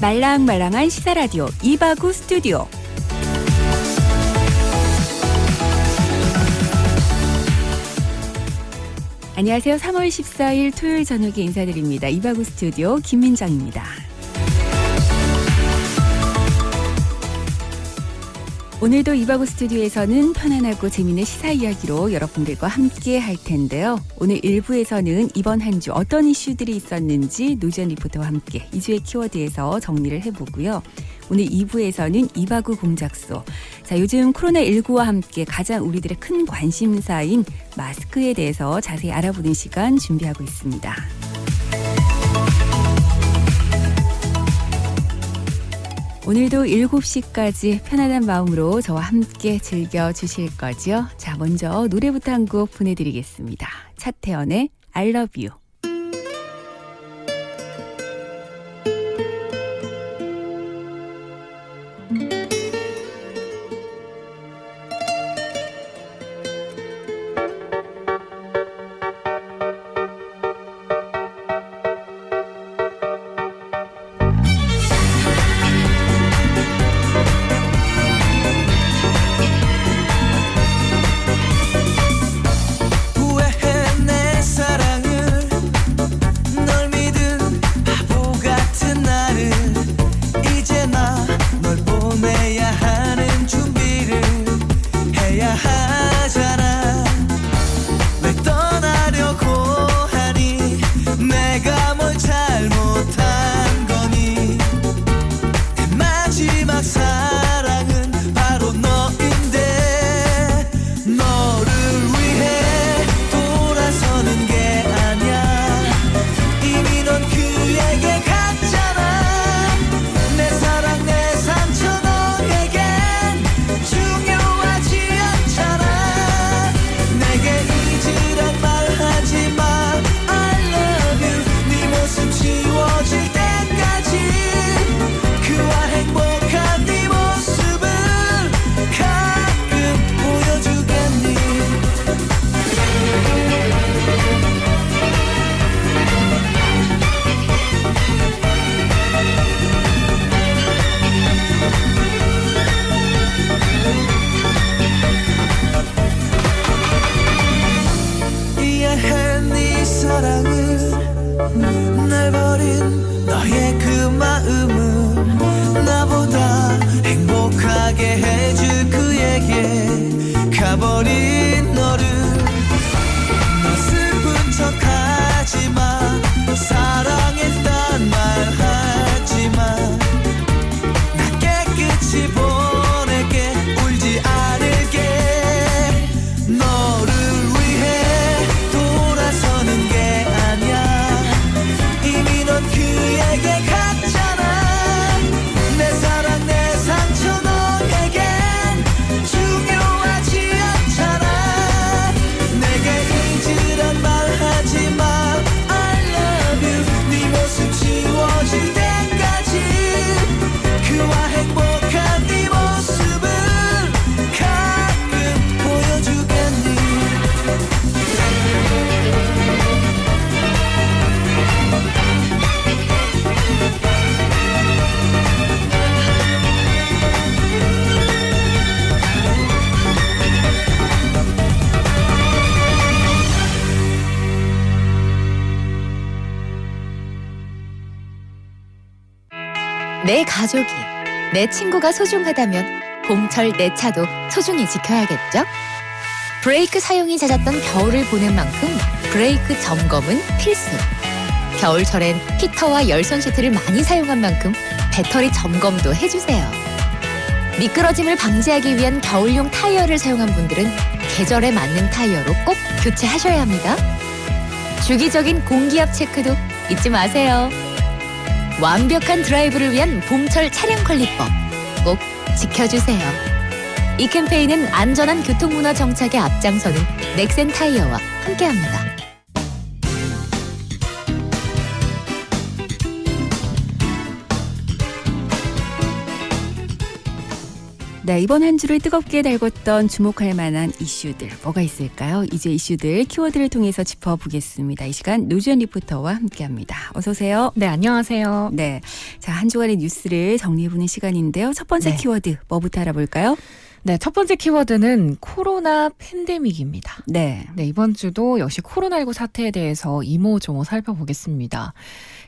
말랑말랑한 시사라디오 이바구 스튜디오. 안녕하세요. 3월 14일 토요일 저녁에 인사드립니다. 이바구 스튜디오 김민정입니다. 오늘도 이바구 스튜디오에서는 편안하고 재미있는 시사 이야기로 여러분들과 함께 할 텐데요. 오늘 1부에서는 이번 한 주 어떤 이슈들이 있었는지 노지연 리포터와 함께 2주의 키워드에서 정리를 해보고요. 오늘 2부에서는 이바구 공작소. 자, 요즘 코로나19와 함께 가장 우리들의 큰 관심사인 마스크에 대해서 자세히 알아보는 시간 준비하고 있습니다. 오늘도 7시까지 편안한 마음으로 저와 함께 즐겨주실 거죠? 자, 먼저 노래부터 한 곡 보내드리겠습니다. 차태현의 I love you. 날 버린 너의 그 마음은 나보다 행복하게 해줄 그에게 가버린 너를 너 슬픈 척하지마 사랑했단 말 하지마 나 깨끗이 보낼게 울지 않을게 너를 위해 돌아서는 게 그에게 갔잖아 내 사랑 내 상처 너에겐 중요하지 않잖아 내게 잊으란 말 하지마 I love you 네 모습 지워질 때까지 그와 행복한 네 모습을 가끔 보여주겠니 내 가족이, 내 친구가 소중하다면 봄철 내 차도 소중히 지켜야겠죠? 브레이크 사용이 잦았던 겨울을 보낸 만큼 브레이크 점검은 필수. 겨울철엔 히터와 열선 시트를 많이 사용한 만큼 배터리 점검도 해주세요. 미끄러짐을 방지하기 위한 겨울용 타이어를 사용한 분들은 계절에 맞는 타이어로 꼭 교체하셔야 합니다. 주기적인 공기압 체크도 잊지 마세요. 완벽한 드라이브를 위한 봄철 차량 관리법 꼭 지켜주세요. 이 캠페인은 안전한 교통문화 정착에 앞장서는 넥센 타이어와 함께합니다. 네, 이번 한 주를 뜨겁게 달궜던 주목할 만한 이슈들 뭐가 있을까요? 이제 이슈들 키워드를 통해서 짚어보겠습니다. 이 시간 노주현 리포터와 함께합니다. 어서 오세요. 네, 안녕하세요. 네, 자, 한 주간의 뉴스를 정리해보는 시간인데요. 첫 번째 네. 키워드 뭐부터 알아볼까요? 네, 첫 번째 키워드는 코로나 팬데믹입니다. 네, 네, 이번 주도 역시 코로나19 사태에 대해서 이모저모 살펴보겠습니다.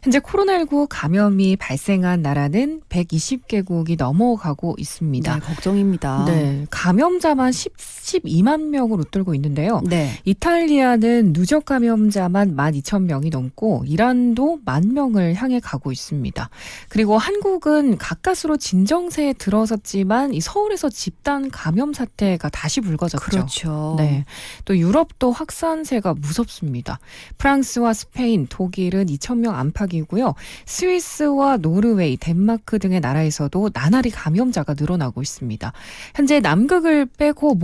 현재 코로나19 감염이 발생한 나라는 120개국이 넘어가고 있습니다. 네, 걱정입니다. 네, 감염자만 12만 명을 웃돌고 있는데요. 네. 이탈리아는 누적 감염자만 12,000명이 넘고 이란도 10,000명을 향해 가고 있습니다. 그리고 한국은 가까스로 진정세에 들어섰지만 이 서울에서 집단 감염 사태가 다시 불거졌죠. 그렇죠. 네, 또 유럽도 확산세가 무섭습니다. 프랑스와 스페인, 독일은 2,000명 안팎이고요. 스위스와 노르웨이, 덴마크 등의 나라에서도 나날이 감염자가 늘어나고 있습니다. 현재 남극을 빼고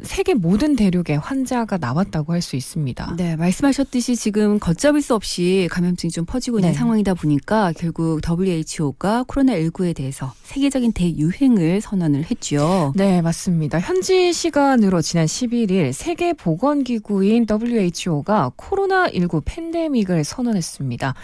세계 모든 대륙에 환자가 나왔다고 할 수 있습니다. 네, 말씀하셨듯이 지금 걷잡을 수 없이 감염증이 좀 퍼지고 있는 네. 상황이다 보니까 결국 WHO가 코로나19에 대해서 세계적인 대유행을 선언을 했죠. 네, 맞습니다. 현지 시간으로 지난 11일 세계보건기구인 WHO가 코로나19 팬데믹을 선언했습니다.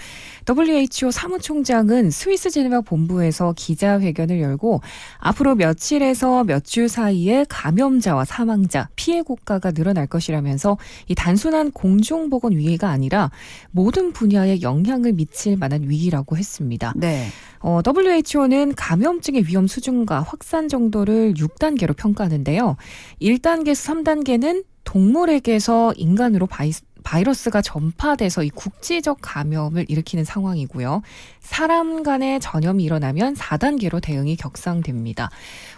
WHO 사무총장은 스위스 제네바 본부에서 기자회견을 열고 앞으로 며칠에서 몇 주 사이에 감염자와 사망자, 피해 국가가 늘어날 것이라면서 이 단순한 공중보건 위기가 아니라 모든 분야에 영향을 미칠 만한 위기라고 했습니다. 네. WHO는 감염증의 위험 수준과 확산 정도를 6단계로 평가하는데요. 1단계에서 3단계는 동물에게서 인간으로 바이러스가 전파돼서 이 국지적 감염을 일으키는 상황이고요. 사람 간의 전염이 일어나면 4단계로 대응이 격상됩니다.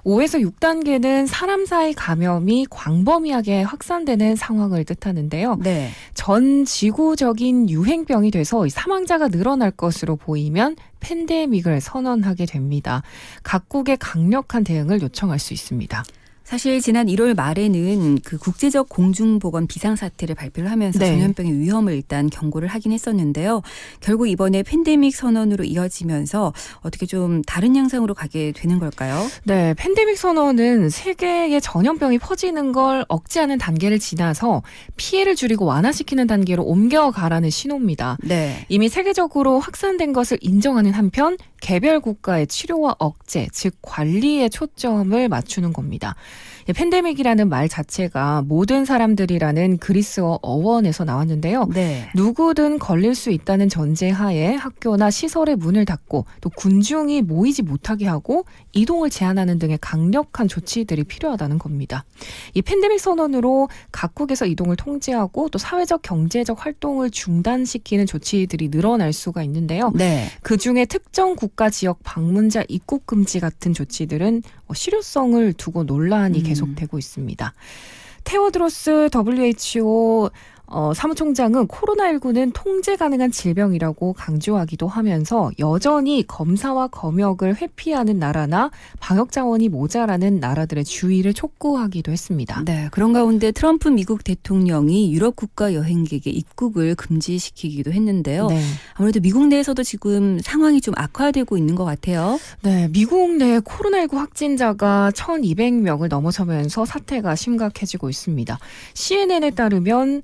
5에서 6단계는 사람 사이 감염이 광범위하게 확산되는 상황을 뜻하는데요. 네. 전 지구적인 유행병이 돼서 사망자가 늘어날 것으로 보이면 팬데믹을 선언하게 됩니다. 각국의 강력한 대응을 요청할 수 있습니다. 사실 지난 1월 말에는 그 국제적 공중보건 비상사태를 발표를 하면서 네. 전염병의 위험을 일단 경고를 하긴 했었는데요. 결국 이번에 팬데믹 선언으로 이어지면서 어떻게 좀 다른 양상으로 가게 되는 걸까요? 네, 팬데믹 선언은 세계의 전염병이 퍼지는 걸 억제하는 단계를 지나서 피해를 줄이고 완화시키는 단계로 옮겨가라는 신호입니다. 네. 이미 세계적으로 확산된 것을 인정하는 한편 개별 국가의 치료와 억제, 즉 관리에 초점을 맞추는 겁니다. 팬데믹이라는 말 자체가 모든 사람들이라는 그리스어 어원에서 나왔는데요. 네. 누구든 걸릴 수 있다는 전제하에 학교나 시설의 문을 닫고 또 군중이 모이지 못하게 하고 이동을 제한하는 등의 강력한 조치들이 필요하다는 겁니다. 이 팬데믹 선언으로 각국에서 이동을 통제하고 또 사회적 경제적 활동을 중단시키는 조치들이 늘어날 수가 있는데요. 네. 그중에 특정 국가 지역 방문자 입국 금지 같은 조치들은 실효성을 두고 논란이 계속되고 있습니다. 테오드로스 WHO 사무총장은 코로나19는 통제 가능한 질병이라고 강조하기도 하면서 여전히 검사와 검역을 회피하는 나라나 방역 자원이 모자라는 나라들의 주의를 촉구하기도 했습니다. 네. 그런 가운데 트럼프 미국 대통령이 유럽 국가 여행객의 입국을 금지시키기도 했는데요. 네. 아무래도 미국 내에서도 지금 상황이 좀 악화되고 있는 것 같아요. 네, 미국 내 코로나19 확진자가 1,200명을 넘어서면서 사태가 심각해지고 있습니다. CNN에 따르면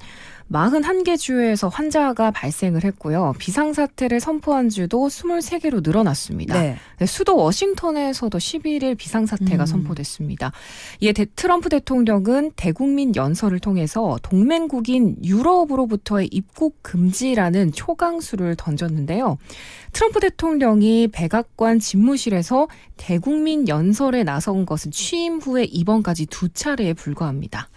41개 주에서 환자가 발생을 했고요. 비상사태를 선포한 주도 23개로 늘어났습니다. 네. 네, 수도 워싱턴에서도 11일 비상사태가 선포됐습니다. 이에 트럼프 대통령은 대국민 연설을 통해서 동맹국인 유럽으로부터의 입국 금지라는 초강수를 던졌는데요. 트럼프 대통령이 백악관 집무실에서 대국민 연설에 나선 것은 취임 후에 이번까지 2차례에 불과합니다.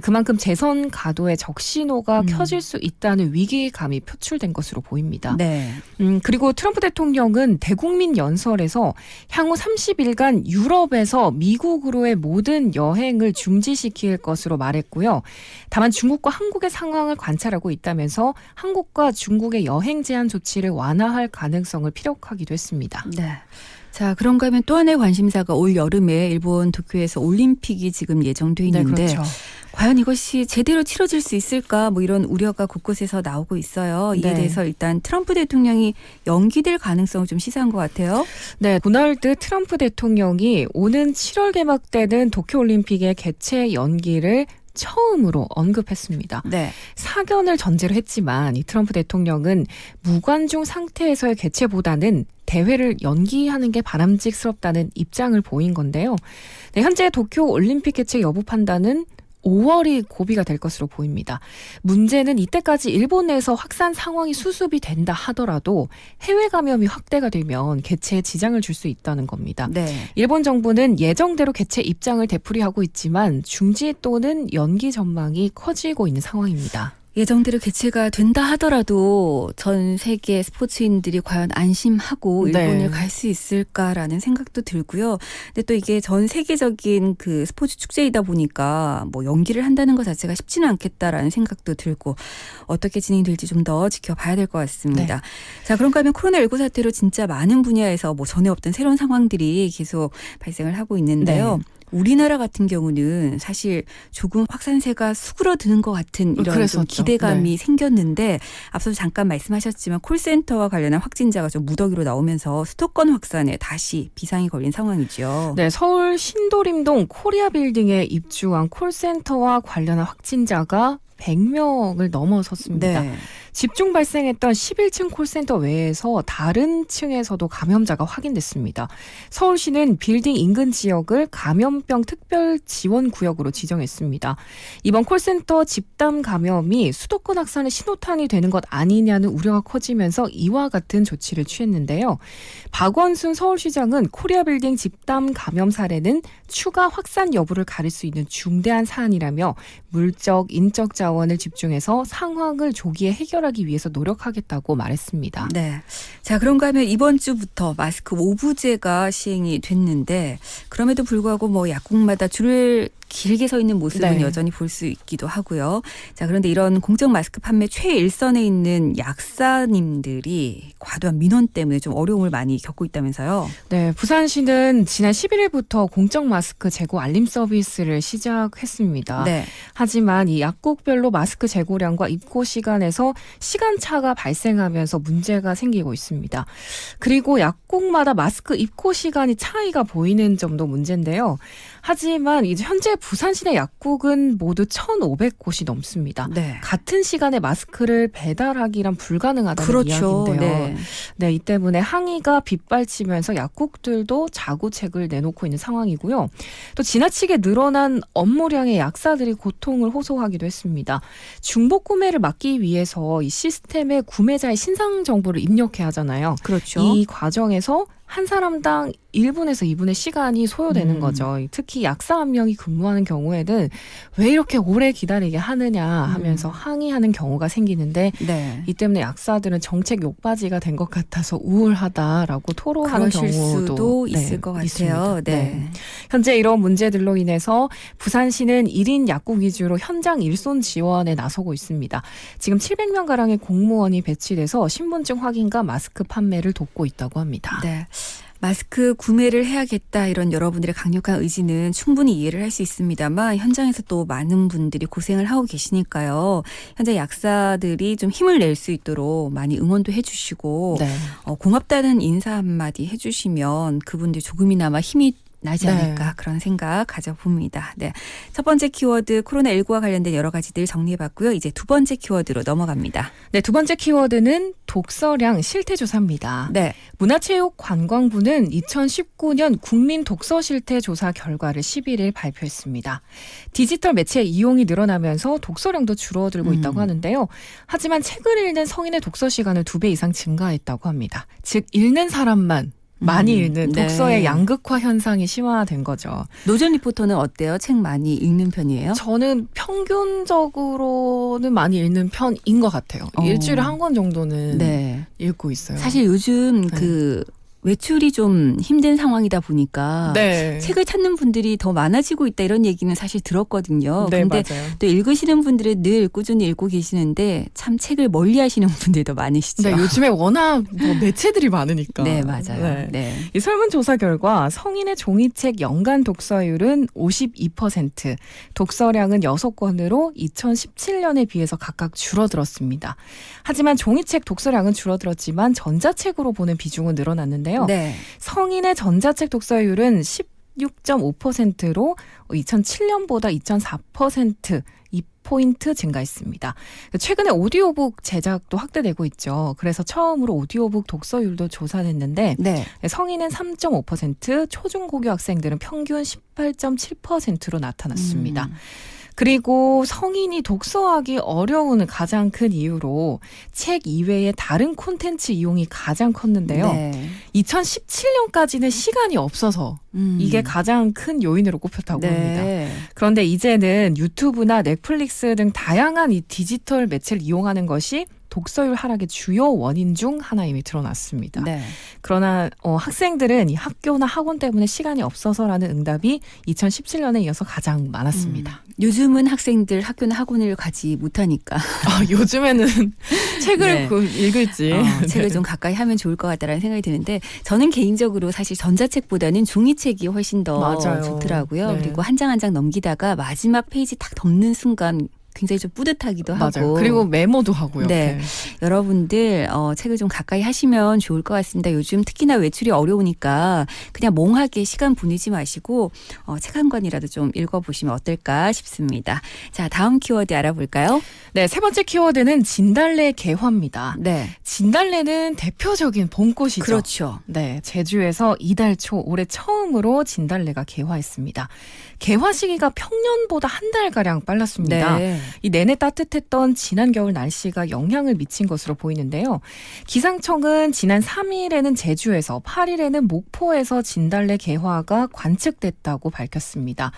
그만큼 재선 가도의 적신호가 켜질 수 있다는 위기감이 표출된 것으로 보입니다. 네. 그리고 트럼프 대통령은 대국민 연설에서 향후 30일간 유럽에서 미국으로의 모든 여행을 중지시킬 것으로 말했고요. 다만 중국과 한국의 상황을 관찰하고 있다면서 한국과 중국의 여행 제한 조치를 완화할 가능성을 피력하기도 했습니다. 네. 자, 그런가 하면 또 하나의 관심사가 올 여름에 일본 도쿄에서 올림픽이 지금 예정돼 있는데 네, 그렇죠. 과연 이것이 제대로 치러질 수 있을까 뭐 이런 우려가 곳곳에서 나오고 있어요. 이에 네. 대해서 일단 트럼프 대통령이 연기될 가능성을 좀 시사한 것 같아요. 네, 도널드 트럼프 대통령이 오는 7월 개막되는 도쿄올림픽의 개최 연기를 처음으로 언급했습니다. 네. 사견을 전제로 했지만 이 트럼프 대통령은 무관중 상태에서의 개최보다는 대회를 연기하는 게 바람직스럽다는 입장을 보인 건데요. 네, 현재 도쿄올림픽 개최 여부 판단은 5월이 고비가 될 것으로 보입니다. 문제는 이때까지 일본 내에서 확산 상황이 수습이 된다 하더라도 해외 감염이 확대가 되면 개최에 지장을 줄 수 있다는 겁니다. 네. 일본 정부는 예정대로 개최 입장을 되풀이하고 있지만 중지 또는 연기 전망이 커지고 있는 상황입니다. 예정대로 개최가 된다 하더라도 전 세계 스포츠인들이 과연 안심하고 일본을 네. 갈 수 있을까라는 생각도 들고요. 근데 또 이게 전 세계적인 그 스포츠 축제이다 보니까 뭐 연기를 한다는 것 자체가 쉽지는 않겠다라는 생각도 들고 어떻게 진행될지 좀 더 지켜봐야 될 것 같습니다. 네. 자, 그런가 하면 코로나19 사태로 진짜 많은 분야에서 뭐 전에 없던 새로운 상황들이 계속 발생을 하고 있는데요. 네. 우리나라 같은 경우는 사실 조금 확산세가 수그러드는 것 같은 이런 좀 그랬었죠. 기대감이 생겼는데 앞서 잠깐 말씀하셨지만 콜센터와 관련한 확진자가 좀 무더기로 나오면서 수도권 확산에 다시 비상이 걸린 상황이죠. 네, 서울 신도림동 코리아 빌딩에 입주한 콜센터와 관련한 확진자가 100명을 넘어섰습니다. 네. 집중 발생했던 11층 콜센터 외에서 다른 층에서도 감염자가 확인됐습니다. 서울시는 빌딩 인근 지역을 감염병 특별 지원 구역으로 지정했습니다. 이번 콜센터 집단 감염이 수도권 확산의 신호탄이 되는 것 아니냐는 우려가 커지면서 이와 같은 조치를 취했는데요. 박원순 서울시장은 코리아 빌딩 집단 감염 사례는 추가 확산 여부를 가릴 수 있는 중대한 사안이라며 물적, 인적 자원을 집중해서 상황을 조기에 해결하기 위해서 노력하겠다고 말했습니다. 네. 자, 그런가 하면 이번 주부터 마스크 오부제가 시행이 됐는데 그럼에도 불구하고 뭐 약국마다 줄을 길게 서 있는 모습은 네. 여전히 볼 수 있기도 하고요. 자, 그런데 이런 공적 마스크 판매 최일선에 있는 약사님들이 과도한 민원 때문에 좀 어려움을 많이 겪고 있다면서요. 네, 부산시는 지난 11일부터 공적 마스크 재고 알림 서비스를 시작했습니다. 네. 하지만 이 약국별로 마스크 재고량과 입고 시간에서 시간차가 발생하면서 문제가 생기고 있습니다. 그리고 약국마다 마스크 입고 시간이 차이가 보이는 점도 문제인데요. 하지만 이제 현재 부산시 내 약국은 모두 1,500곳이 넘습니다. 네. 같은 시간에 마스크를 배달하기란 불가능하다는 그렇죠. 이야기인데요. 네. 네, 이 때문에 항의가 빗발치면서 약국들도 자구책을 내놓고 있는 상황이고요. 또 지나치게 늘어난 업무량의 약사들이 고통을 호소하기도 했습니다. 중복 구매를 막기 위해서 이 시스템에 구매자의 신상 정보를 입력해야 하잖아요. 그렇죠. 이 과정에서 한 사람당 1분에서 2분의 시간이 소요되는 거죠. 특히 약사 한 명이 근무하는 경우에는 왜 이렇게 오래 기다리게 하느냐 하면서 항의하는 경우가 생기는데 네. 이 때문에 약사들은 정책 욕바지가 된 것 같아서 우울하다라고 토로하는 그러실 경우도 수도 있을 것 같아요. 있습니다. 네. 현재 이런 문제들로 인해서 부산시는 1인 약국 위주로 현장 일손 지원에 나서고 있습니다. 지금 700명가량의 공무원이 배치돼서 신분증 확인과 마스크 판매를 돕고 있다고 합니다. 네. 마스크 구매를 해야겠다 이런 여러분들의 강력한 의지는 충분히 이해를 할 수 있습니다만 현장에서 또 많은 분들이 고생을 하고 계시니까요. 현재 약사들이 좀 힘을 낼 수 있도록 많이 응원도 해주시고 네. 고맙다는 인사 한마디 해주시면 그분들 조금이나마 힘이 나지 네. 않을까 그런 생각 가져봅니다. 네. 첫 번째 키워드 코로나19와 관련된 여러 가지들 정리해봤고요. 이제 두 번째 키워드로 넘어갑니다. 네, 두 번째 키워드는 독서량 실태조사입니다. 네. 문화체육관광부는 2019년 국민 독서 실태 조사 결과를 11일 발표했습니다. 디지털 매체 이용이 늘어나면서 독서량도 줄어들고 있다고 하는데요. 하지만 책을 읽는 성인의 독서 시간은 2배 이상 증가했다고 합니다. 즉 읽는 사람만 많이 읽는 네. 독서의 양극화 현상이 심화된 거죠. 노전 리포터는 어때요? 책 많이 읽는 편이에요? 저는 평균적으로는 많이 읽는 편인 것 같아요. 일주일에 한 권 정도는 네. 읽고 있어요. 사실 요즘 네. 그 외출이 좀 힘든 상황이다 보니까 네. 책을 찾는 분들이 더 많아지고 있다 이런 얘기는 사실 들었거든요. 네, 근데 맞아요. 또 읽으시는 분들은 늘 꾸준히 읽고 계시는데 참 책을 멀리하시는 분들도 많으시죠. 네, 요즘에 워낙 뭐 매체들이 많으니까. 네, 맞아요. 네. 네. 이 설문조사 결과 성인의 종이책 연간 독서율은 52%, 독서량은 6권으로 2017년에 비해서 각각 줄어들었습니다. 하지만 종이책 독서량은 줄어들었지만 전자책으로 보는 비중은 늘어났는데요. 네. 성인의 전자책 독서율은 16.5%로 2007년보다 2.4% 2포인트 증가했습니다. 최근에 오디오북 제작도 확대되고 있죠. 그래서 처음으로 오디오북 독서율도 조사됐는데 네. 성인은 3.5%, 초중고교 학생들은 평균 18.7%로 나타났습니다. 그리고 성인이 독서하기 어려운 가장 큰 이유로 책 이외의 다른 콘텐츠 이용이 가장 컸는데요. 네. 2017년까지는 시간이 없어서 이게 가장 큰 요인으로 꼽혔다고 합니다. 네. 그런데 이제는 유튜브나 넷플릭스 등 다양한 이 디지털 매체를 이용하는 것이 독서율 하락의 주요 원인 중 하나임이 드러났습니다. 네. 그러나 학생들은 이 학교나 학원 때문에 시간이 없어서라는 응답이 2017년에 이어서 가장 많았습니다. 요즘은 학생들 학교나 학원을 가지 못하니까 요즘에는 책을 네. 읽을지 책을 좀 가까이 하면 좋을 것 같다라는 생각이 드는데 저는 개인적으로 사실 전자책보다는 종이책이 훨씬 더 맞아요. 좋더라고요. 네. 그리고 한 장 한 장 넘기다가 마지막 페이지 딱 덮는 순간 굉장히 좀 뿌듯하기도 맞아요. 하고. 그리고 메모도 하고요. 네. 여러분들 책을 좀 가까이 하시면 좋을 것 같습니다. 요즘 특히나 외출이 어려우니까 그냥 멍하게 시간 보내지 마시고 책 한 권이라도 좀 읽어보시면 어떨까 싶습니다. 자, 다음 키워드 알아볼까요? 네, 세 번째 키워드는 진달래 개화입니다. 네. 진달래는 대표적인 봄꽃이죠. 그렇죠. 네, 제주에서 이달 초 올해 처음으로 진달래가 개화했습니다. 개화 시기가 평년보다 한 달가량 빨랐습니다. 네. 이 내내 따뜻했던 지난 겨울 날씨가 영향을 미친 것으로 보이는데요. 기상청은 지난 3일에는 제주에서 8일에는 목포에서 진달래 개화가 관측됐다고 밝혔습니다.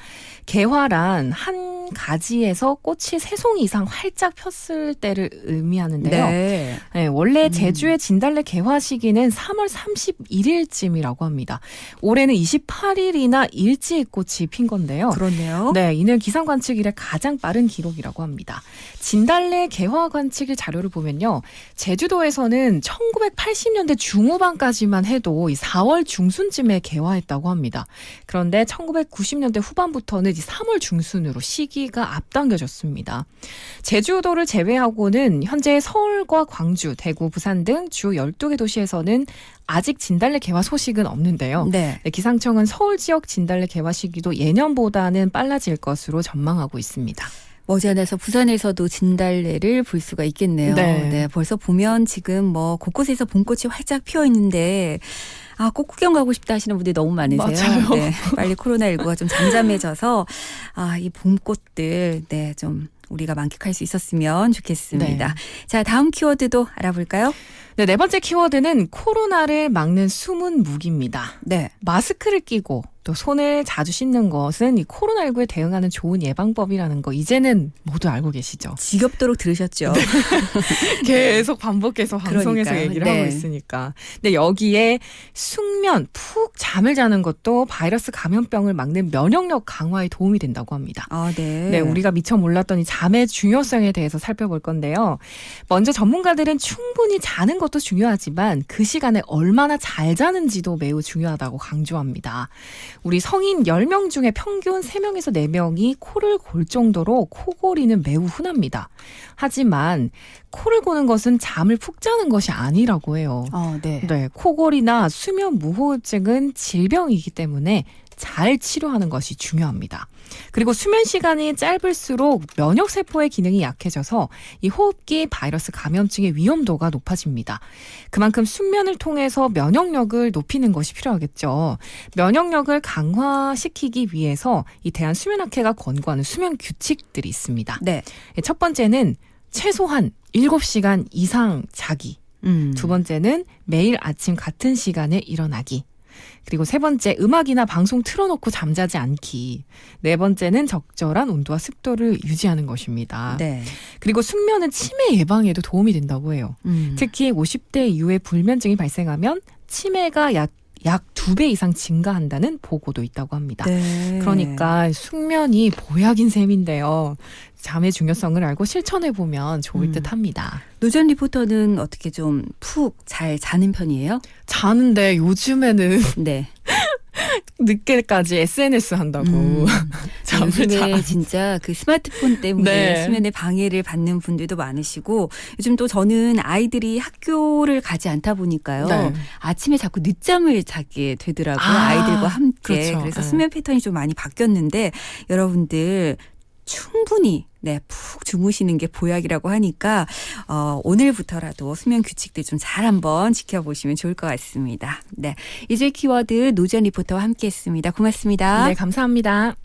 개화란 한 가지에서 꽃이 3송이 이상 활짝 폈을 때를 의미하는데요. 네. 네, 원래 제주의 진달래 개화 시기는 3월 31일쯤이라고 합니다. 올해는 28일이나 일찍 꽃이 핀 건데요. 그렇네요. 네, 이는 기상 관측 이래 가장 빠른 기록이라고 합니다. 진달래 개화 관측일 자료를 보면요. 제주도에서는 1980년대 중후반까지만 해도 이 4월 중순쯤에 개화했다고 합니다. 그런데 1990년대 후반부터는 이 3월 중순으로 시기가 앞당겨졌습니다. 제주도를 제외하고는 현재 서울과 광주, 대구, 부산 등 주 12개 도시에서는 아직 진달래 개화 소식은 없는데요. 네. 네, 기상청은 서울 지역 진달래 개화 시기도 예년보다는 빨라질 것으로 전망하고 있습니다. 머지않아서 부산에서도 진달래를 볼 수가 있겠네요. 네. 벌써 보면 지금 뭐 곳곳에서 봄꽃이 활짝 피어 있는데 꽃 구경 가고 싶다 하시는 분들이 너무 많으세요. 맞아요. 네, 빨리 코로나19가 좀 잠잠해져서 이 봄꽃들 좀 우리가 만끽할 수 있었으면 좋겠습니다. 네. 자, 다음 키워드도 알아볼까요? 네, 네 번째 키워드는 코로나를 막는 숨은 무기입니다. 네. 마스크를 끼고 또 손을 자주 씻는 것은 이 코로나19에 대응하는 좋은 예방법이라는 거 이제는 모두 알고 계시죠? 지겹도록 들으셨죠? 계속 반복해서 방송에서 그러니까요. 얘기를 네. 하고 있으니까. 근데 여기에 숙면, 푹 잠을 자는 것도 바이러스 감염병을 막는 면역력 강화에 도움이 된다고 합니다. 네. 네, 우리가 미처 몰랐던 이 잠의 중요성에 대해서 살펴볼 건데요. 먼저 전문가들은 충분히 자는 것도 중요하지만 그 시간에 얼마나 잘 자는지도 매우 중요하다고 강조합니다. 우리 성인 10명 중에 평균 3명에서 4명이 코를 골 정도로 코골이는 매우 흔합니다. 하지만 코를 고는 것은 잠을 푹 자는 것이 아니라고 해요. 네. 네, 코골이나 수면 무호흡증은 질병이기 때문에 잘 치료하는 것이 중요합니다. 그리고 수면 시간이 짧을수록 면역세포의 기능이 약해져서 이 호흡기 바이러스 감염증의 위험도가 높아집니다. 그만큼 숙면을 통해서 면역력을 높이는 것이 필요하겠죠. 면역력을 강화시키기 위해서 이 대한수면학회가 권고하는 수면 규칙들이 있습니다. 네. 첫 번째는 최소한 7시간 이상 자기. 두 번째는 매일 아침 같은 시간에 일어나기. 그리고 세 번째, 음악이나 방송 틀어놓고 잠자지 않기. 네 번째는 적절한 온도와 습도를 유지하는 것입니다. 네. 그리고 숙면은 치매 예방에도 도움이 된다고 해요. 특히 50대 이후에 불면증이 발생하면 치매가 약 2배 이상 증가한다는 보고도 있다고 합니다. 네. 그러니까 숙면이 보약인 셈인데요. 잠의 중요성을 알고 실천해보면 좋을 듯 합니다. 노전 리포터는 어떻게 좀 푹 잘 자는 편이에요? 자는데 요즘에는 네. 늦게까지 SNS 한다고 잠을 요즘에 자. 진짜 그 스마트폰 때문에 네. 수면에 방해를 받는 분들도 많으시고 요즘 또 저는 아이들이 학교를 가지 않다 보니까요. 네. 아침에 자꾸 늦잠을 자게 되더라고요. 아, 아이들과 함께. 그렇죠. 그래서 네. 수면 패턴이 좀 많이 바뀌었는데 여러분들 충분히 푹 주무시는 게 보약이라고 하니까 오늘부터라도 수면 규칙들 좀 잘 한번 지켜보시면 좋을 것 같습니다. 네, 이제 키워드 노전 리포터와 함께했습니다. 고맙습니다. 네, 감사합니다.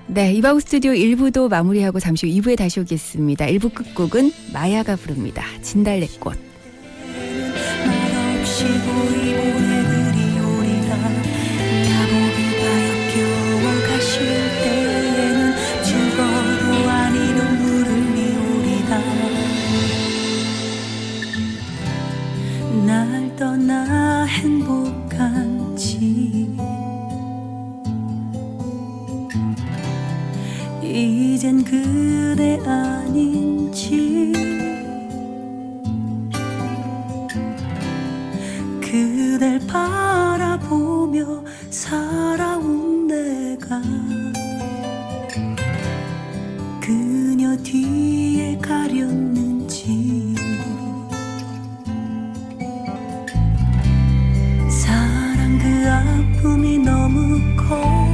네, 이바우 스튜디오 1부도 마무리하고 잠시 후 2부에 다시 오겠습니다. 1부 끝곡은 마야가 부릅니다. 진달래꽃. 말없이 우리 보내드리오리라 나보기가 역겨워 가실 때에는 죽어도 아니 눈물을 흘리오리라 날 떠나 행복한지 이젠 그대 아닌지 그댈 바라보며 살아온 내가 그녀 뒤에 가렸는지 사랑 그 아픔이 너무 커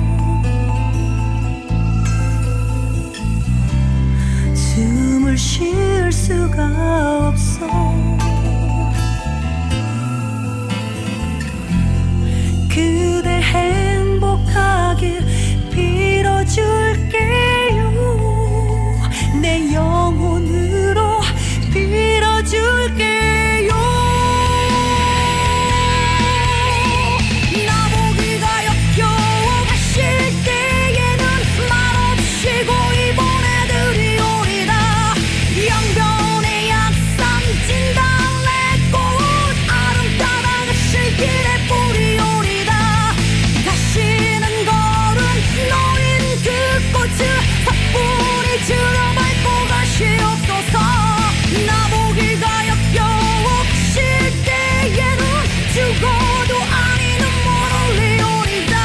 숨을 쉴 수가 없어 그대 행복하길 빌어줄게요 내 영혼으로 빌어줄게요 나보기가 역겨워 가실 때에는 말없이 고이 보내드리오리다 영변의 약산 진달래꽃 아름 따라 가실 길에 뿌리오리다 가시는 걸음 놓인 그 꽃을 사뿐히 들어밟고 가시옵소서 나보기가 역겨워 가실 때에는 죽어도 아니 눈물 흘리오리다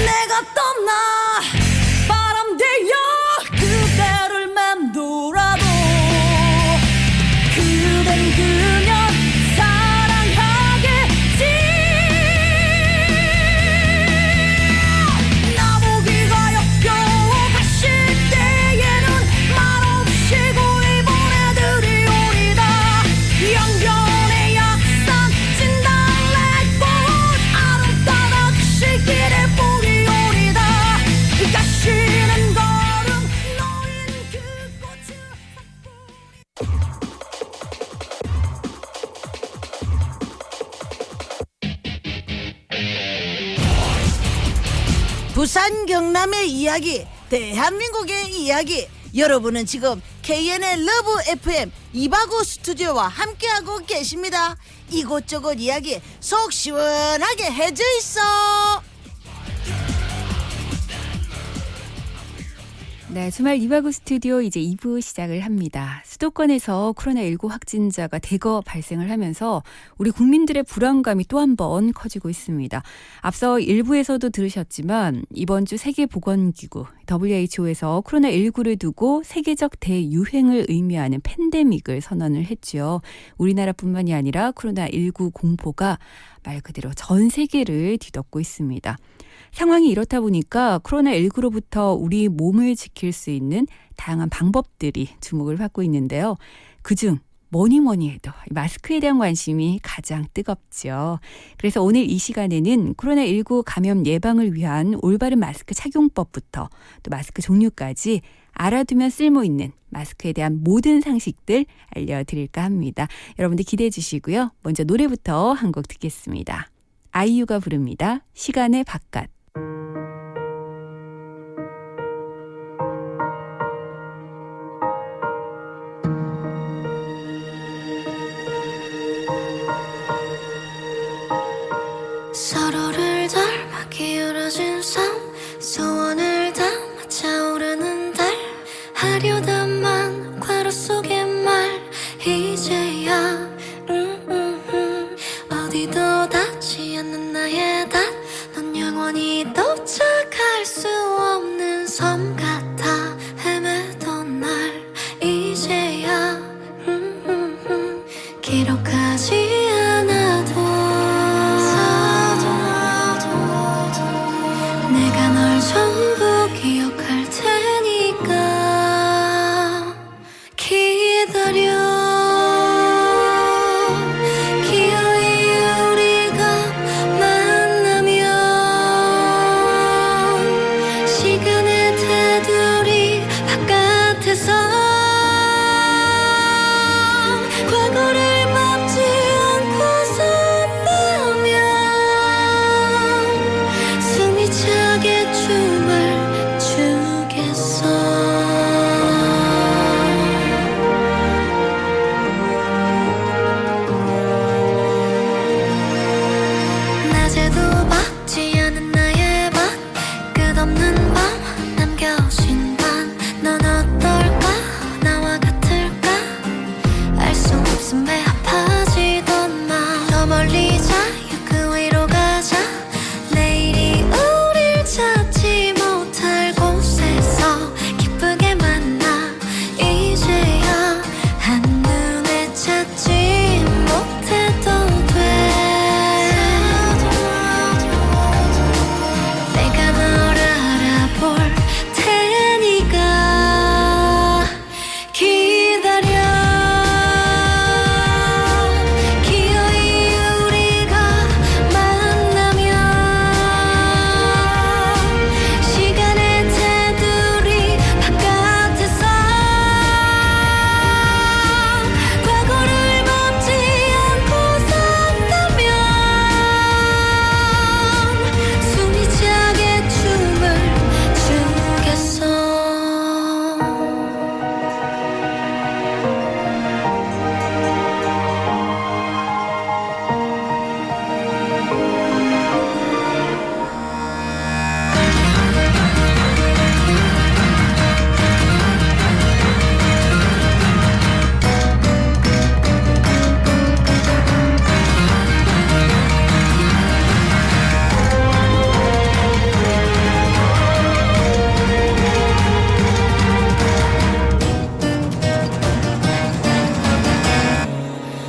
내가 떠나 바람 되어 그대를 맴돌아도 그댄 그녀 사랑하겠지 나보기가 역겨워 가실 때에는 말없이 고이 보내드리오리다 영변의 약산 진달래꽃 아름 따라 가실 길에 뿌리오리다 가시는 걸음 놓인 그 꽃을 부산 경남의 이야기, 대한민국의 이야기. 여러분은 지금 KN의 러브 FM 이바구 스튜디오와 함께하고 계십니다. 이곳저곳 이야기 속 시원하게 해져 있어. 네, 주말 이바구 스튜디오 이제 2부 시작을 합니다. 수도권에서 코로나19 확진자가 대거 발생을 하면서 우리 국민들의 불안감이 또 한 번 커지고 있습니다. 앞서 1부에서도 들으셨지만 이번 주 세계보건기구 WHO에서 코로나19를 두고 세계적 대유행을 의미하는 팬데믹을 선언을 했죠. 우리나라뿐만이 아니라 코로나19 공포가 말 그대로 전 세계를 뒤덮고 있습니다. 상황이 이렇다 보니까 코로나19로부터 우리 몸을 지킬 수 있는 다양한 방법들이 주목을 받고 있는데요. 그중 뭐니 해도 마스크에 대한 관심이 가장 뜨겁죠. 그래서 오늘 이 시간에는 코로나19 감염 예방을 위한 올바른 마스크 착용법부터 또 마스크 종류까지 알아두면 쓸모있는 마스크에 대한 모든 상식들 알려드릴까 합니다. 여러분들 기대해 주시고요. 먼저 노래부터 한 곡 듣겠습니다. 아이유가 부릅니다. 시간의 바깥. 서로를 닮아 기울어진 삶 소원을 담아 차오르는 달 하려다만 괄호 속의 말 이제야 어디도 닿지 않는 나의 단 넌 영원히 도착할 수 없는 섬 같아 헤매던 날 이제야 기록하지 않아도 내가 널 전부 기억할 테니까 기다려 기어이 우리가 만나면 시간의 테두리 바깥에서 과거를 밟지 않고서 나면 숨이 차게 춤을 추겠어 낮에도 받지 않은 나의 밭 끝없는 밤 남겨진 반 넌 어떨까 나와 같을까 알 수 없음 배 아파지던 맘 더 멀리 자유 그 위로 가자 내일이 우릴 찾지 못할 곳에서 기쁘게 만나 이제야 한눈에 찾지 못해도 돼 내가 널 알아볼 테니까 기다려 기어이 우리가 만나면 시간의 테두리 바깥에서 과거를 밟지 않고 산다면 숨이 차게 춤을 추겠어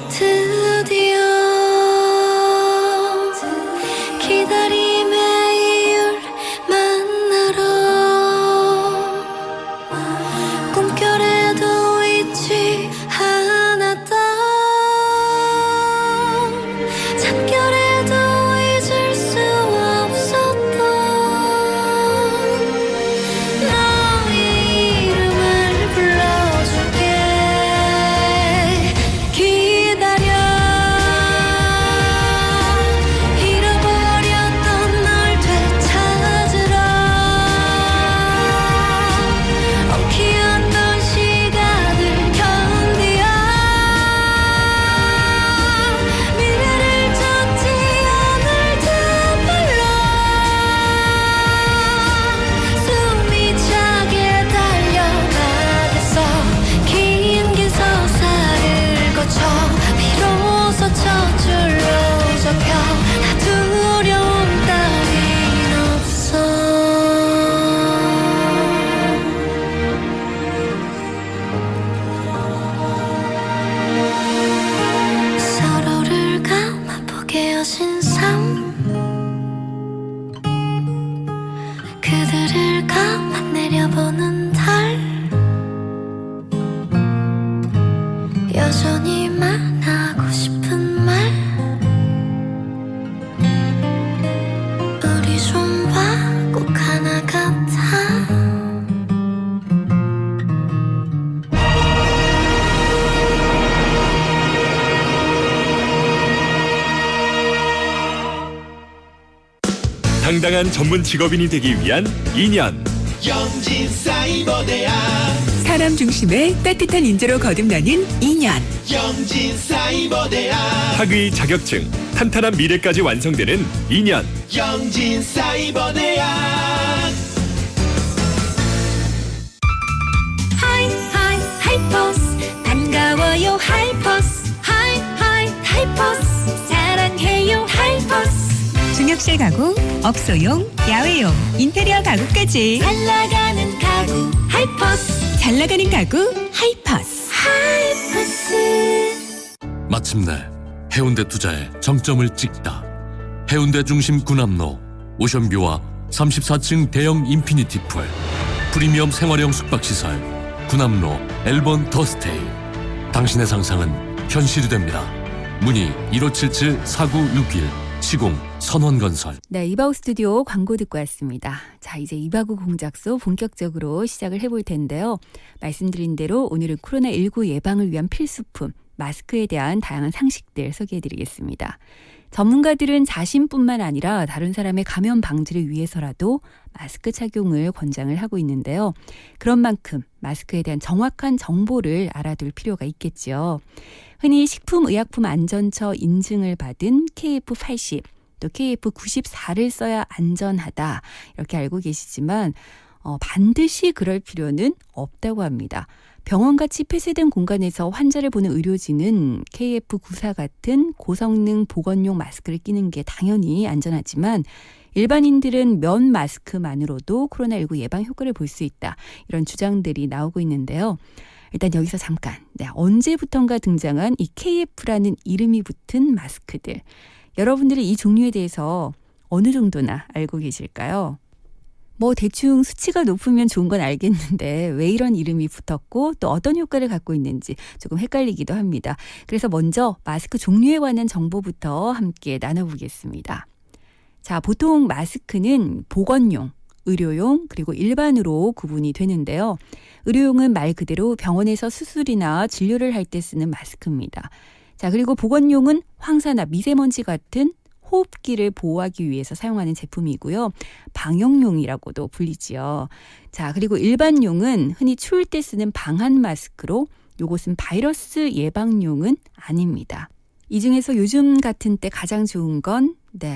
드디어 기다림의 이유를 만나러 꿈결에도 잊지 않았던 잠결에도 잊을 수 없었던 너의 이름을 불러줄게 기다려 잃어버렸던 널 되찾으러 엉키었던 시간을 견디어 미래를 쫓지 않을 듯말로 숨이 차게 달려가겠어 긴 서사를 거쳐 비로소 첫 줄로 접혀 다 두려움 따윈 없어 서로를 감아보게 여신 삶 그들을 감아 내려보는 달 여전히 당당한 전문 직업인이 되기 위한 2년. 영진사이버대학 사람 중심의 따뜻한 인재로 거듭나는 2년. 영진사이버대학 학위 자격증, 탄탄한 미래까지 완성되는 2년. 영진사이버대학 하이 하이포스 반가워요 하이포스 하이 하이포스 사랑해요 하이포스 중역실 가구, 업소용, 야외용, 인테리어 가구까지 잘 나가는 가구 하이포스 잘 나가는 가구 하이퍼스. 하이포스 마침내 해운대 투자에 정점을 찍다. 해운대 중심 군함로 오션뷰와 34층 대형 인피니티 풀, 프리미엄 생활형 숙박시설 군함로 엘본 더스테이. 당신의 상상은 현실이 됩니다. 문의 1577-4961 시공 선원건설. 네, 이바우 스튜디오 광고 듣고 왔습니다. 자, 이제 이바구 공작소 본격적으로 시작을 해볼 텐데요. 말씀드린 대로 오늘은 코로나19 예방을 위한 필수품, 마스크에 대한 다양한 상식들 소개해드리겠습니다. 전문가들은 자신뿐만 아니라 다른 사람의 감염 방지를 위해서라도 마스크 착용을 권장을 하고 있는데요. 그런 만큼 마스크에 대한 정확한 정보를 알아둘 필요가 있겠죠. 흔히 식품의약품안전처 인증을 받은 KF80, 또 KF94를 써야 안전하다 이렇게 알고 계시지만 반드시 그럴 필요는 없다고 합니다. 병원같이 폐쇄된 공간에서 환자를 보는 의료진은 KF94 같은 고성능 보건용 마스크를 끼는 게 당연히 안전하지만 일반인들은 면 마스크만으로도 코로나19 예방 효과를 볼 수 있다. 이런 주장들이 나오고 있는데요. 일단 여기서 잠깐, 언제부턴가 등장한 이 KF라는 이름이 붙은 마스크들. 여러분들이 이 종류에 대해서 어느 정도나 알고 계실까요? 뭐 대충 수치가 높으면 좋은 건 알겠는데 왜 이런 이름이 붙었고 또 어떤 효과를 갖고 있는지 조금 헷갈리기도 합니다. 그래서 먼저 마스크 종류에 관한 정보부터 함께 나눠보겠습니다. 자, 보통 마스크는 보건용, 의료용, 그리고 일반으로 구분이 되는데요. 의료용은 말 그대로 병원에서 수술이나 진료를 할 때 쓰는 마스크입니다. 자, 그리고 보건용은 황사나 미세먼지 같은 호흡기를 보호하기 위해서 사용하는 제품이고요. 방역용이라고도 불리지요. 자, 그리고 일반용은 흔히 추울 때 쓰는 방한 마스크로 요것은 바이러스 예방용은 아닙니다. 이 중에서 요즘 같은 때 가장 좋은 건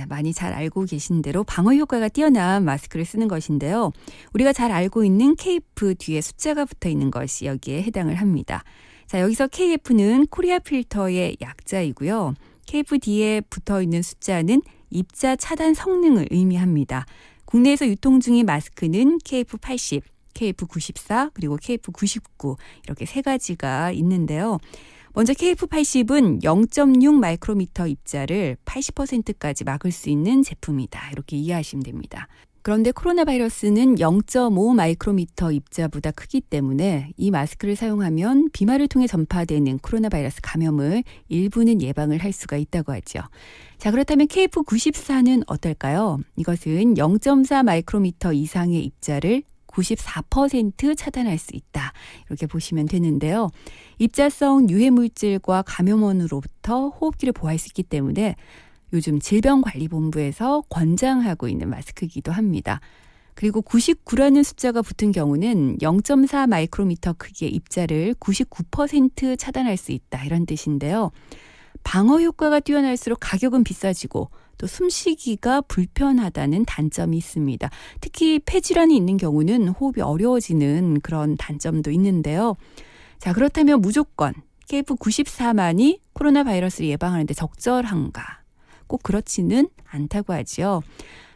많이 잘 알고 계신 대로 방어 효과가 뛰어난 마스크를 쓰는 것인데요. 우리가 잘 알고 있는 KF 뒤에 숫자가 붙어 있는 것이 여기에 해당을 합니다. 자, 여기서 KF는 코리아 필터의 약자이고요. KF 뒤에 붙어 있는 숫자는 입자 차단 성능을 의미합니다. 국내에서 유통 중인 마스크는 KF80, KF94, 그리고 KF99 이렇게 세 가지가 있는데요. 먼저 KF80은 0.6 마이크로미터 입자를 80%까지 막을 수 있는 제품이다. 이렇게 이해하시면 됩니다. 그런데 코로나 바이러스는 0.5 마이크로미터 입자보다 크기 때문에 이 마스크를 사용하면 비말을 통해 전파되는 코로나 바이러스 감염을 일부는 예방을 할 수가 있다고 하죠. 자, 그렇다면 KF94는 어떨까요? 이것은 0.4 마이크로미터 이상의 입자를 94% 차단할 수 있다. 이렇게 보시면 되는데요. 입자성 유해물질과 감염원으로부터 호흡기를 보호할 수 있기 때문에 요즘 질병관리본부에서 권장하고 있는 마스크이기도 합니다. 그리고 99라는 숫자가 붙은 경우는 0.4 마이크로미터 크기의 입자를 99% 차단할 수 있다. 이런 뜻인데요. 방어 효과가 뛰어날수록 가격은 비싸지고 또 숨쉬기가 불편하다는 단점이 있습니다. 특히 폐질환이 있는 경우는 호흡이 어려워지는 그런 단점도 있는데요. 자, 그렇다면 무조건 KF94만이 코로나 바이러스를 예방하는 데 적절한가? 꼭 그렇지는 않다고 하죠.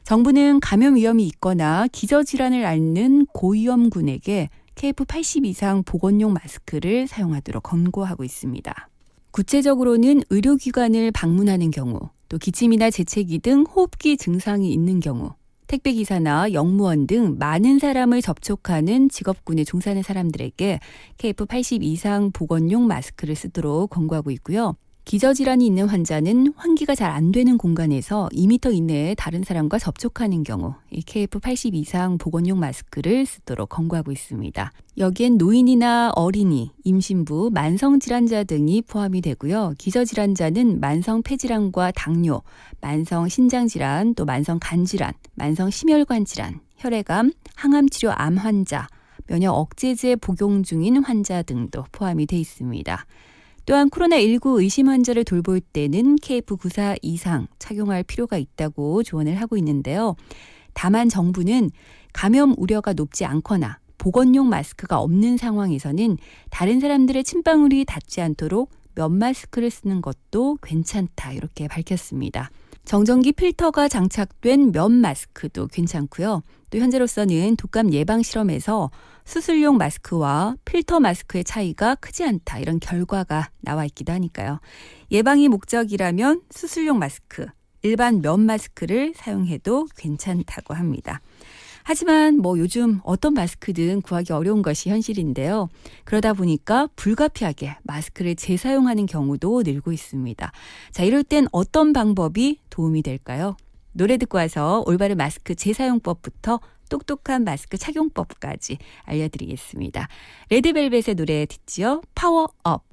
정부는 감염 위험이 있거나 기저질환을 앓는 고위험군에게 KF80 이상 보건용 마스크를 사용하도록 권고하고 있습니다. 구체적으로는 의료기관을 방문하는 경우, 또 기침이나 재채기 등 호흡기 증상이 있는 경우, 택배기사나 영무원 등 많은 사람을 접촉하는 직업군에 종사하는 사람들에게 KF80 이상 보건용 마스크를 쓰도록 권고하고 있고요. 기저질환이 있는 환자는 환기가 잘 안 되는 공간에서 2m 이내에 다른 사람과 접촉하는 경우 이 KF80 이상 보건용 마스크를 쓰도록 권고하고 있습니다. 여기엔 노인이나 어린이, 임신부, 만성질환자 등이 포함이 되고요. 기저질환자는 만성 폐질환과 당뇨, 만성 신장질환, 또 만성 간질환, 만성 심혈관 질환, 혈액암, 항암치료 암 환자, 면역 억제제 복용 중인 환자 등도 포함이 돼 있습니다. 또한 코로나19 의심 환자를 돌볼 때는 KF94 이상 착용할 필요가 있다고 조언을 하고 있는데요. 다만 정부는 감염 우려가 높지 않거나 보건용 마스크가 없는 상황에서는 다른 사람들의 침방울이 닿지 않도록 면 마스크를 쓰는 것도 괜찮다 이렇게 밝혔습니다. 정전기 필터가 장착된 면 마스크도 괜찮고요. 또 현재로서는 독감 예방 실험에서 수술용 마스크와 필터 마스크의 차이가 크지 않다 이런 결과가 나와 있기도 하니까요. 예방이 목적이라면 수술용 마스크, 일반 면 마스크를 사용해도 괜찮다고 합니다. 하지만 요즘 어떤 마스크든 구하기 어려운 것이 현실인데요. 그러다 보니까 불가피하게 마스크를 재사용하는 경우도 늘고 있습니다. 자, 이럴 땐 어떤 방법이 도움이 될까요? 노래 듣고 와서 올바른 마스크 재사용법부터 똑똑한 마스크 착용법까지 알려드리겠습니다. 레드벨벳의 노래 듣지요? 파워업.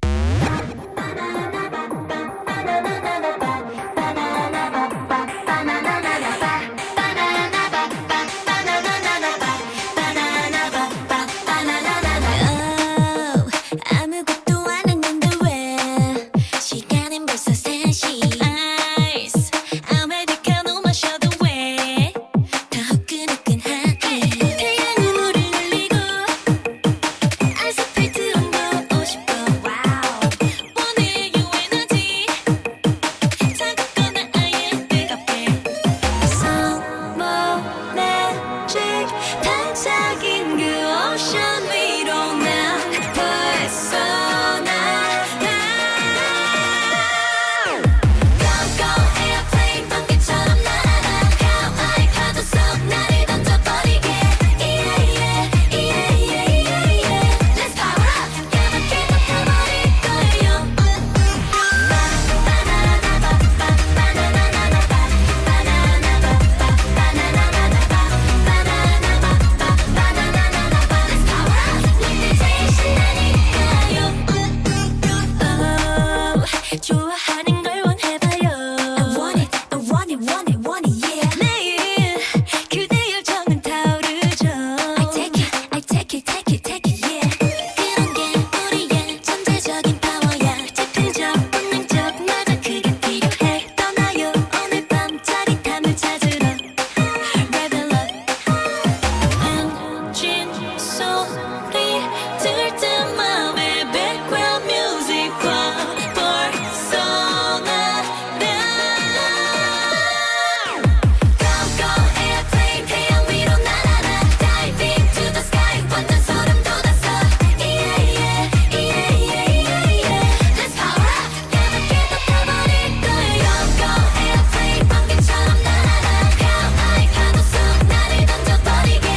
아무것도 안 했는데 왜 시간은 벌써 3시 아이스 아메리카노 마셔도 왜 더 후끈후끈하게 태양은 우릴 날리고 아스팔트 온도 50도 와우 원해 유엔하지 차갑거나 아예 뜨겁게 So magic 반짝인 그 오션 위로 난 벌써 나가 Go go airplane 번개처럼 날아가 하와이 파도 속 나를 던져버리게 Yeah yeah yeah yeah yeah yeah Let's power up 까맣게 덮어버릴 거예요 Let's power up 늘 제일 신나니까요 좋아하는 걸 원해봐요 I want it, I want it, want it, want it, yeah 매일 그대 열정은 타오르죠 I take it, I take it, take it, take it, yeah 그런 게 우리의 전체적인 파워야 즉흥적, 본능적, 맞아 그게 필요해 떠나요 오늘 밤 짜릿함을 찾으러 Rebel up 엔진 소리 들을 때 맘에 background music과 벌써 나가 Go go airplane 태양 위로 날아라 Diving to the sky 완전 소름 돋았어 Yeah yeah yeah yeah yeah yeah Let's power up 까맣게 덮어버릴 거예요 Go airplane 번개처럼 날아라 하와이 파도 속 나를 던져버리게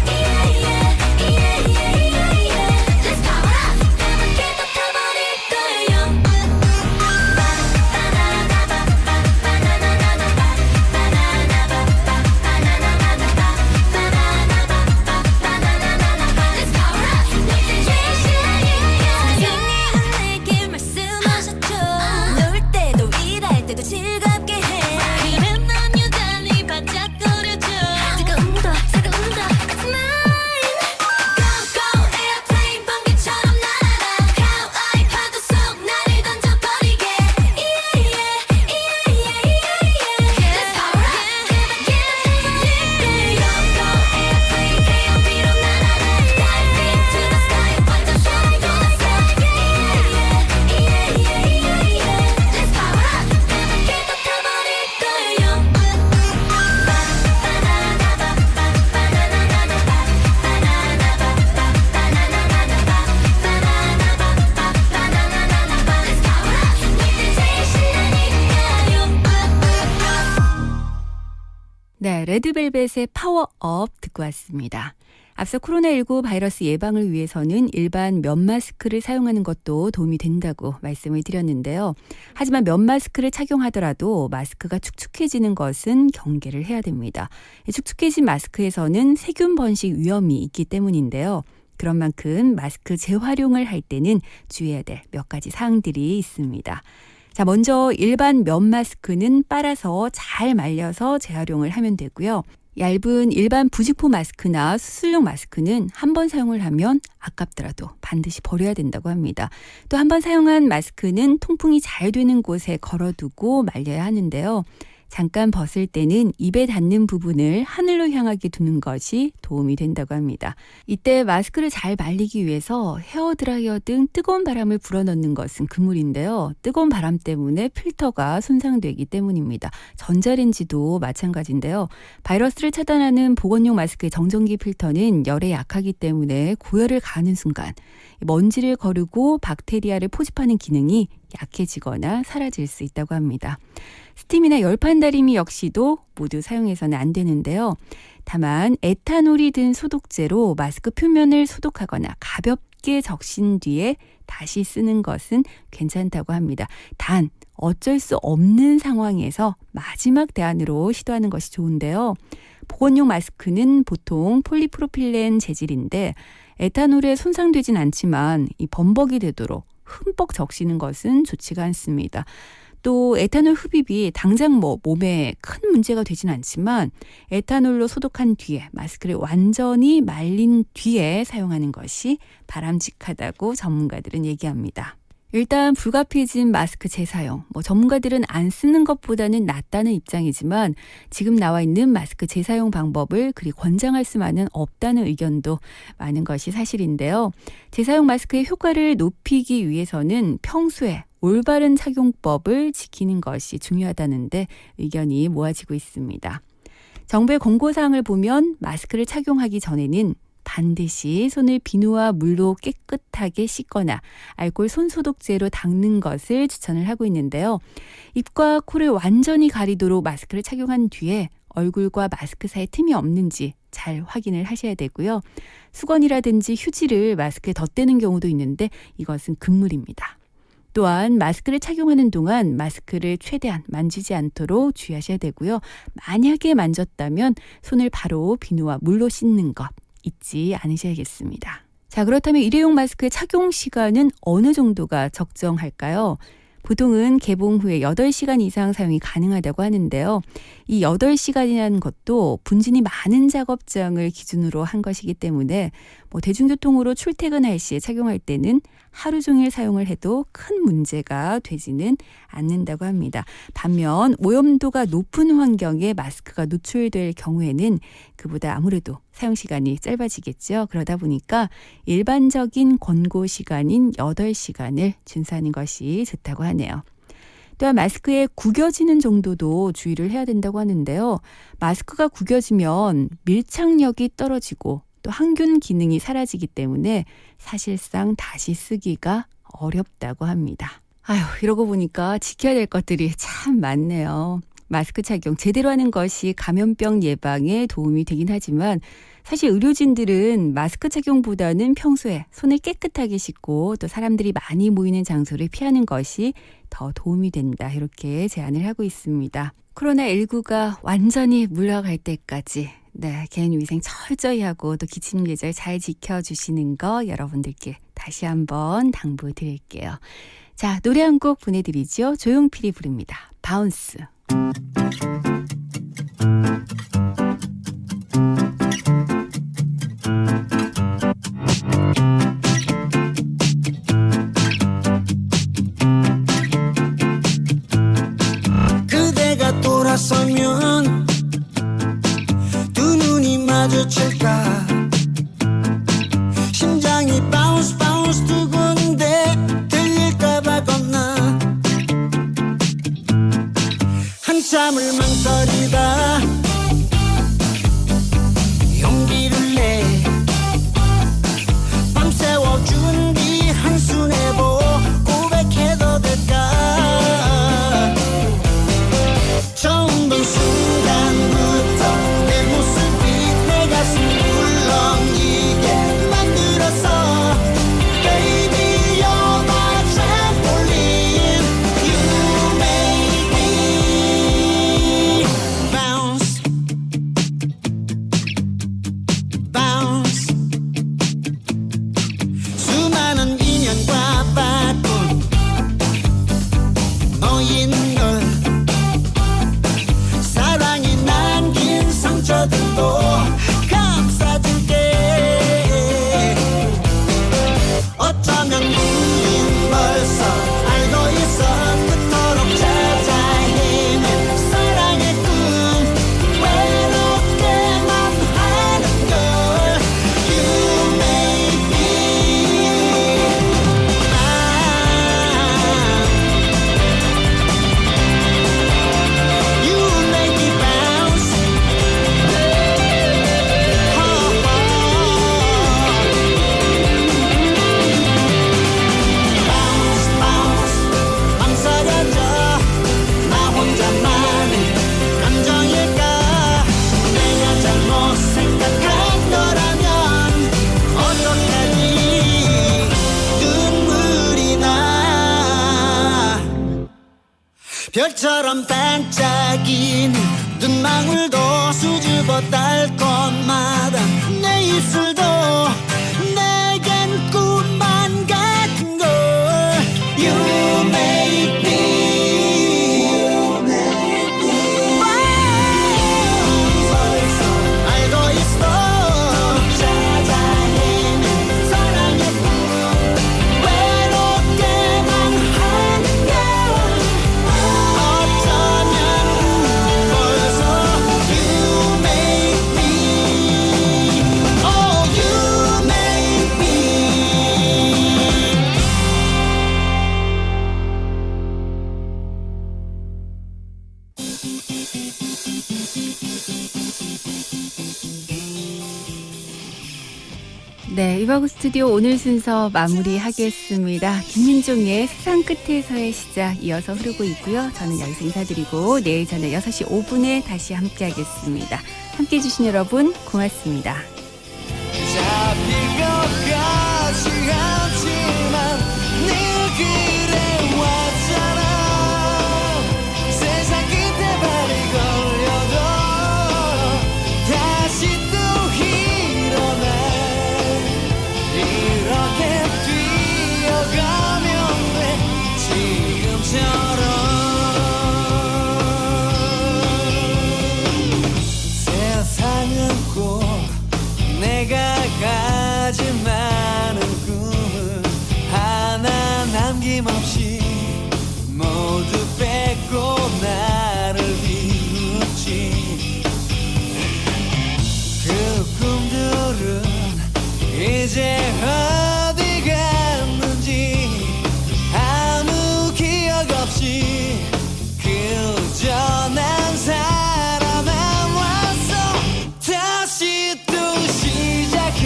Yeah yeah yeah yeah yeah yeah Let's power up 까맣게 덮어버릴 거예요 Let's power up 늘 제일 신나니까요 내게 말씀하셨죠 놀 때도 일할 때도 즐겁게 해 그런 넌 여전히 반짝거려줘 뜨거움도 새로움도 It's mine Go go airplane 번개처럼 날아라 하와이 파도 속 나를 던져버리게 Yeah yeah yeah yeah yeah yeah Let's power up 까맣게 덮어버릴 거예요 Go airplane 태양 위로 날아라 Diving to the sky 완전 소름 돋았어 Yeah yeah yeah yeah yeah Let's power up 까맣게 덮어버릴 거예요 Let's power up 늘 제일 신나니까요 네, 레드벨벳의 파워업 듣고 왔습니다. 앞서 코로나19 바이러스 예방을 위해서는 일반 면 마스크를 사용하는 것도 도움이 된다고 말씀을 드렸는데요. 하지만 면 마스크를 착용하더라도 마스크가 축축해지는 것은 경계를 해야 됩니다. 축축해진 마스크에서는 세균 번식 위험이 있기 때문인데요. 그런 만큼 마스크 재활용을 할 때는 주의해야 될 몇 가지 사항들이 있습니다. 자, 먼저 일반 면 마스크는 빨아서 잘 말려서 재활용을 하면 되고요. 얇은 일반 부직포 마스크나 수술용 마스크는 한 번 사용을 하면 아깝더라도 반드시 버려야 된다고 합니다. 또 한 번 사용한 마스크는 통풍이 잘 되는 곳에 걸어두고 말려야 하는데요. 잠깐 벗을 때는 입에 닿는 부분을 하늘로 향하게 두는 것이 도움이 된다고 합니다. 이때 마스크를 잘 말리기 위해서 헤어드라이어 등 뜨거운 바람을 불어넣는 것은 금물인데요. 뜨거운 바람 때문에 필터가 손상되기 때문입니다. 전자레인지도 마찬가지인데요. 바이러스를 차단하는 보건용 마스크의 정전기 필터는 열에 약하기 때문에 고열을 가하는 순간 먼지를 거르고 박테리아를 포집하는 기능이 약해지거나 사라질 수 있다고 합니다. 스팀이나 열판 다리미 역시도 모두 사용해서는 안 되는데요. 다만 에탄올이 든 소독제로 마스크 표면을 소독하거나 가볍게 적신 뒤에 다시 쓰는 것은 괜찮다고 합니다. 단 어쩔 수 없는 상황에서 마지막 대안으로 시도하는 것이 좋은데요. 보건용 마스크는 보통 폴리프로필렌 재질인데 에탄올에 손상되진 않지만 이 범벅이 되도록 흠뻑 적시는 것은 좋지가 않습니다. 또 에탄올 흡입이 당장 몸에 큰 문제가 되진 않지만 에탄올로 소독한 뒤에 마스크를 완전히 말린 뒤에 사용하는 것이 바람직하다고 전문가들은 얘기합니다. 일단 불가피해진 마스크 재사용, 전문가들은 안 쓰는 것보다는 낫다는 입장이지만 지금 나와 있는 마스크 재사용 방법을 그리 권장할 수만은 없다는 의견도 많은 것이 사실인데요. 재사용 마스크의 효과를 높이기 위해서는 평소에 올바른 착용법을 지키는 것이 중요하다는데 의견이 모아지고 있습니다. 정부의 권고사항을 보면 마스크를 착용하기 전에는 반드시 손을 비누와 물로 깨끗하게 씻거나 알코올 손소독제로 닦는 것을 추천을 하고 있는데요. 입과 코를 완전히 가리도록 마스크를 착용한 뒤에 얼굴과 마스크 사이 틈이 없는지 잘 확인을 하셔야 되고요. 수건이라든지 휴지를 마스크에 덧대는 경우도 있는데 이것은 금물입니다. 또한 마스크를 착용하는 동안 마스크를 최대한 만지지 않도록 주의하셔야 되고요. 만약에 만졌다면 손을 바로 비누와 물로 씻는 것 잊지 않으셔야겠습니다. 자, 그렇다면 일회용 마스크의 착용 시간은 어느 정도가 적정할까요? 보통은 개봉 후에 8시간 이상 사용이 가능하다고 하는데요. 이 8시간이라는 것도 분진이 많은 작업장을 기준으로 한 것이기 때문에 대중교통으로 출퇴근할 시에 착용할 때는 하루 종일 사용을 해도 큰 문제가 되지는 않는다고 합니다. 반면 오염도가 높은 환경에 마스크가 노출될 경우에는 그보다 아무래도 사용시간이 짧아지겠죠. 그러다 보니까 일반적인 권고 시간인 8시간을 준수하는 것이 좋다고 하네요. 또한 마스크의 구겨지는 정도도 주의를 해야 된다고 하는데요. 마스크가 구겨지면 밀착력이 떨어지고 또 항균 기능이 사라지기 때문에 사실상 다시 쓰기가 어렵다고 합니다. 이러고 보니까 지켜야 될 것들이 참 많네요. 마스크 착용 제대로 하는 것이 감염병 예방에 도움이 되긴 하지만 사실 의료진들은 마스크 착용보다는 평소에 손을 깨끗하게 씻고 또 사람들이 많이 모이는 장소를 피하는 것이 더 도움이 된다 이렇게 제안을 하고 있습니다. 코로나19가 완전히 물러갈 때까지 개인위생 철저히 하고 또 기침 예절 잘 지켜주시는 거 여러분들께 다시 한번 당부드릴게요. 자, 노래 한 곡 보내드리죠. 조용필이 부릅니다. 바운스. 그대가 돌아서면 두 눈이 마주칠까 심장이 바운스 바운스 두근데 들릴까봐 겁나 한참을 망설이 별처럼 반짝이는 눈망울도 수줍어 달콤하다 내 입술도 내겐 꿈만 같은 걸 You make me 알고 있어 찾아내는 사랑의 꿈 외롭게만 한게 어쩌면 벌써 You make me Oh you make me 네, 이바구 스튜디오 오늘 순서 마무리하겠습니다. 김민종의 세상 끝에서의 시작 이어서 흐르고 있고요. 저는 여기서 인사드리고 내일 저녁 6시 5분에 다시 함께하겠습니다. 함께해 주신 여러분 고맙습니다. 잡힐 것 같지 않지만 늘 그래왔잖아 세상 끝에 발이 걸려도 다시 또 일어나 이렇게 뛰어가면 돼 지금처럼 세상은 꼭 내가 가진 많은 꿈을 하나 남김없이 모두 뺏고 나를 비웃지 그 꿈들은 이제 어디 갔는지 아무 기억 없이 그저 난 살아만 왔어 다시 또 시작해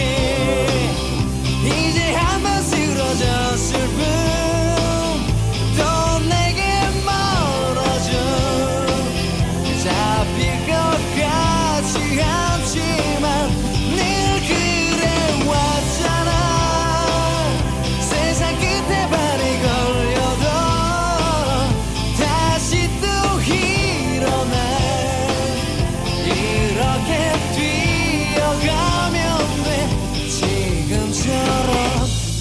이제 한번 쓰러졌을 뿐 또 내게 멀어져 잡힐 것 같지 않지만 늘 그래왔잖아 세상 끝에 발이 걸려도 다시 또 일어나 이렇게 뛰어가면 돼 지금처럼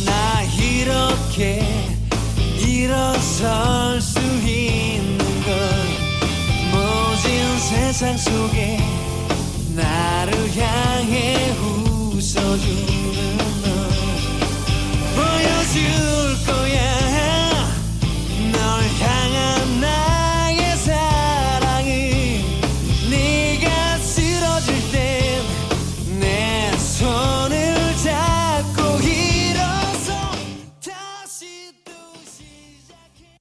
나 이렇게 일어설 수 있는 건 모진 세상 속에 나를 향해 웃어준